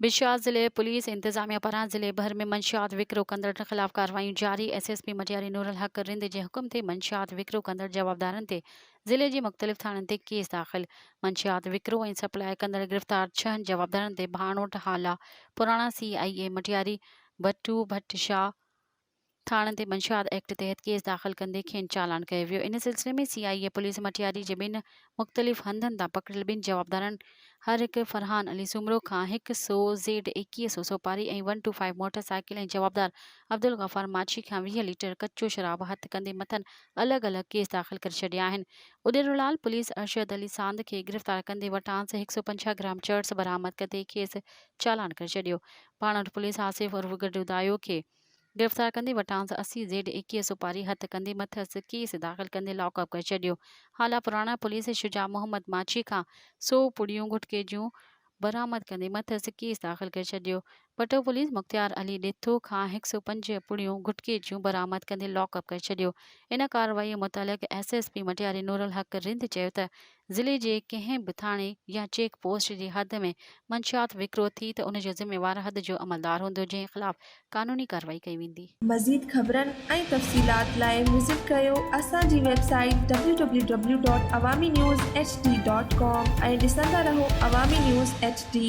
बिशात ज़िले पुलिस इंतजामिया पारां ज़िले भर में मंशियात विकिरो कंदड़ ख़िलाफ़ कार्रवाई जारी। SSP मटियारी नूरुल हक रिंद जे हुक्म ते मंशियात विकिरो कंदड़ जवाबदारनि ते ज़िले जी मुख़्तलिफ़ थाणनि ते केस दाख़िल। मंशियात विकिरो ऐं सप्लाई कंदड़ गिरफ़्तार 6 जवाबदारनि ते भाणोट हाला पुराणा CIA मटियारी भट्टू भट्ट शाह थाणनि ते मंशियात एक्ट तहत केस दाख़िल कंदे खेनि चालान कयो वियो। इन सिलसिले में CIA पुलिस मटियारी जे 2 मुख़्तलिफ़ हंधनि तां पकड़ियल 2 जवाबदारनि हर हिकु फरहान अली सुमरो खां 100 ज़ेड 2100 सोपारी ऐं 125 मोटरसाइकिल ऐं जवाबदार अब्दुल गफ़ार माछी खां 20 लीटर कच्चो शराब हथ कंदे मथनि अलॻि अलॻि केस दाख़िल करे छॾिया आहिनि। उॾेरोलाल पुलिस अरशद अली सांद खे गिरफ़्तार कंदे वटांसि 150 ग्राम चर्स बरामद कंदे खेसि चालान करे छॾियो। भाणोट पुलिस आसिफ उर्फ गडुदायो खे गिरफ़्तार कंदे वटांसि 80 ज़ेड 21 सोपारी हथ कंदे मथसि केस दाख़िल कंदे लॉकअप करे छॾियो। हाला पुराणा पुलिस शुजा मोहम्मद माछी खां 100 पुड़ियूं गुटके जूं बरामद कंदे मथसि केस दाख़िल करे छॾियो। पटो पुलिस मुख़्तियार अली ॾिथो खां 105 पुड़ियूं गुटके जूं बरामद कंदे लॉकअप करे छॾियो। इन कार्रवाई मुतलिक़ SSP मटियारी नूरुल हक रिंद चयो त ज़िले जे कंहिं बि थाणे या चेक पोस्ट जी हद में मंशियात विकिरो थी त उन जो ज़िम्मेवार हद जो अमलदार हूंदो जंहिं ख़िलाफ़ क़ानूनी कार्रवाई कई वेंदी। मज़ीद ख़बरनि ऐं तफ़सीलात लाइ विज़िट कयो असांजी वेबसाइट www.awamiNewsHD.com ऐं ॾिसंदा रहो अवामी न्यूज़ HD।